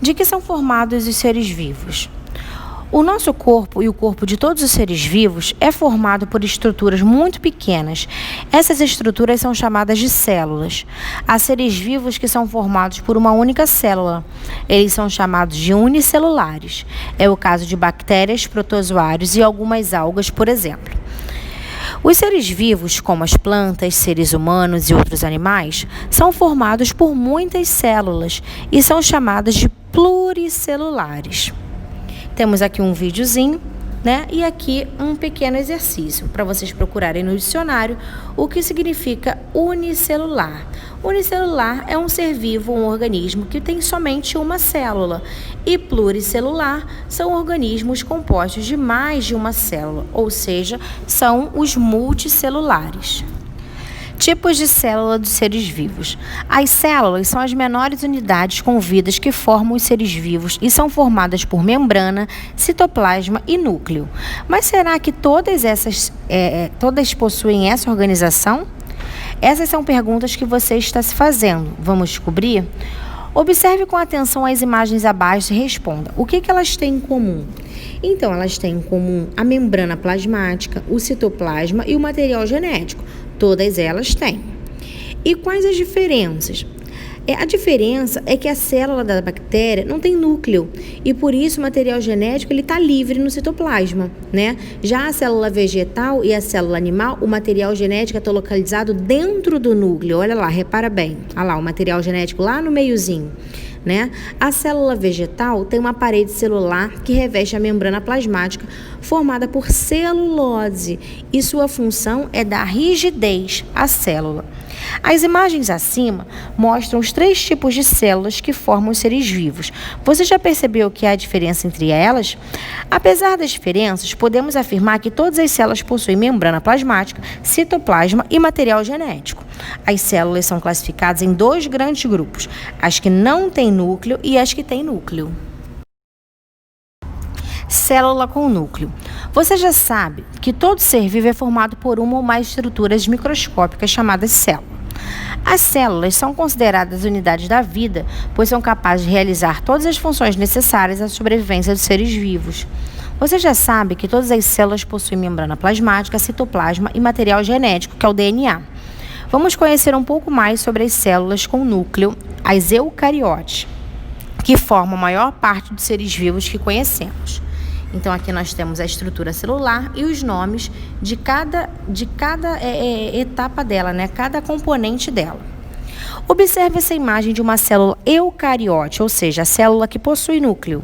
De que são formados os seres vivos? O nosso corpo e o corpo de todos os seres vivos é formado por estruturas muito pequenas. Essas estruturas são chamadas de células. Há seres vivos que são formados por uma única célula. Eles são chamados de unicelulares. É o caso de bactérias, protozoários e algumas algas, por exemplo. Os seres vivos, como as plantas, seres humanos e outros animais, são formados por muitas células e são chamadas de pluricelulares. Temos aqui um videozinho, né? E aqui um pequeno exercício para vocês procurarem no dicionário o que significa unicelular. Unicelular é um ser vivo, um organismo que tem somente uma célula. E pluricelular são organismos compostos de mais de uma célula, ou seja, são os multicelulares. Tipos de célula dos seres vivos. As células são as menores unidades com vidas que formam os seres vivos e são formadas por membrana, citoplasma e núcleo. Mas será que todas possuem essa organização? Essas são perguntas que você está se fazendo. Vamos descobrir? Observe com atenção as imagens abaixo e responda. O que elas têm em comum? Então, elas têm em comum a membrana plasmática, o citoplasma e o material genético. Todas elas têm. E quais as diferenças? A diferença é que a célula da bactéria não tem núcleo e por isso o material genético está livre no citoplasma, né? Já a célula vegetal e a célula animal, o material genético está localizado dentro do núcleo. Olha lá, repara bem. Olha lá, o material genético lá no meiozinho. Né? A célula vegetal tem uma parede celular que reveste a membrana plasmática formada por celulose e sua função é dar rigidez à célula. As imagens acima mostram os 3 tipos de células que formam os seres vivos. Você já percebeu que há diferença entre elas? Apesar das diferenças, podemos afirmar que todas as células possuem membrana plasmática, citoplasma e material genético. As células são classificadas em 2 grandes grupos, as que não têm núcleo e as que têm núcleo. Célula com núcleo. Você já sabe que todo ser vivo é formado por uma ou mais estruturas microscópicas chamadas célula. As células são consideradas unidades da vida, pois são capazes de realizar todas as funções necessárias à sobrevivência dos seres vivos. Você já sabe que todas as células possuem membrana plasmática, citoplasma e material genético, que é o DNA. Vamos conhecer um pouco mais sobre as células com núcleo, as eucariotes, que formam a maior parte dos seres vivos que conhecemos. Então, aqui nós temos a estrutura celular e os nomes de cada etapa dela, né? Cada componente dela. Observe essa imagem de uma célula eucariote, ou seja, a célula que possui núcleo.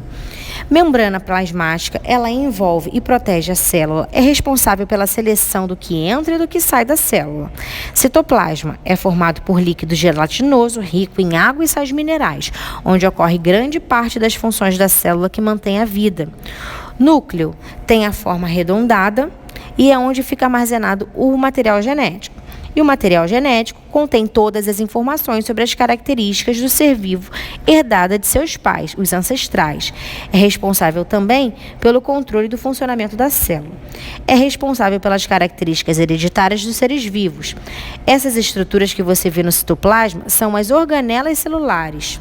Membrana plasmática, ela envolve e protege a célula, é responsável pela seleção do que entra e do que sai da célula. Citoplasma é formado por líquido gelatinoso, rico em água e sais minerais, onde ocorre grande parte das funções da célula que mantém a vida. Núcleo tem a forma arredondada e é onde fica armazenado o material genético. E o material genético contém todas as informações sobre as características do ser vivo herdada de seus pais, os ancestrais. É responsável também pelo controle do funcionamento da célula. É responsável pelas características hereditárias dos seres vivos. Essas estruturas que você vê no citoplasma são as organelas celulares.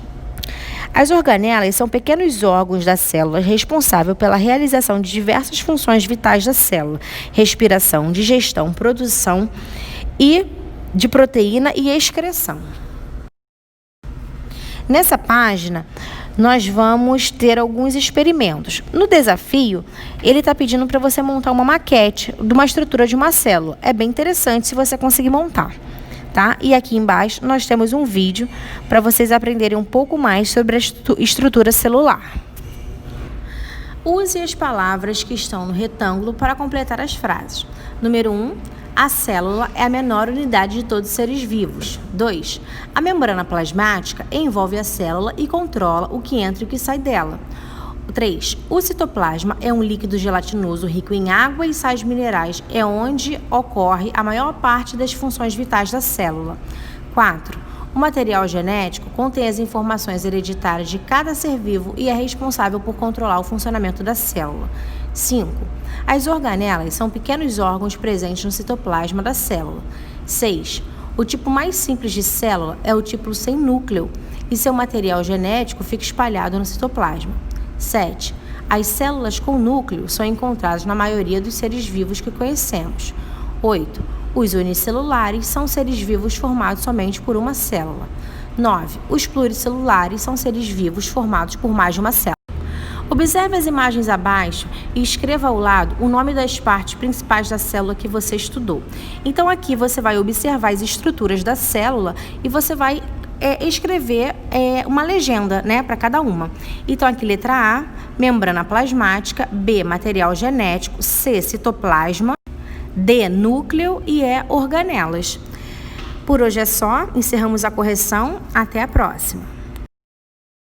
As organelas são pequenos órgãos da célula responsáveis pela realização de diversas funções vitais da célula: respiração, digestão, produção e de proteína e excreção. Nessa página, nós vamos ter alguns experimentos. No desafio, ele está pedindo para você montar uma maquete de uma estrutura de uma célula. É bem interessante se você conseguir montar. Tá? E aqui embaixo nós temos um vídeo para vocês aprenderem um pouco mais sobre a estrutura celular. Use as palavras que estão no retângulo para completar as frases. Número 1. A célula é a menor unidade de todos os seres vivos. 2. A membrana plasmática envolve a célula e controla o que entra e o que sai dela. 3. O citoplasma é um líquido gelatinoso rico em água e sais minerais, é onde ocorre a maior parte das funções vitais da célula. 4. O material genético contém as informações hereditárias de cada ser vivo e é responsável por controlar o funcionamento da célula. 5. As organelas são pequenos órgãos presentes no citoplasma da célula. 6. O tipo mais simples de célula é o tipo sem núcleo e seu material genético fica espalhado no citoplasma. 7. As células com núcleo são encontradas na maioria dos seres vivos que conhecemos. 8. Os unicelulares são seres vivos formados somente por uma célula. 9. Os pluricelulares são seres vivos formados por mais de uma célula. Observe as imagens abaixo e escreva ao lado o nome das partes principais da célula que você estudou. Então, aqui você vai observar as estruturas da célula e você vai escrever uma legenda, né, para cada uma. Então, aqui letra A, membrana plasmática, B, material genético, C, citoplasma, D, núcleo e E, organelas. Por hoje é só, encerramos a correção. Até a próxima.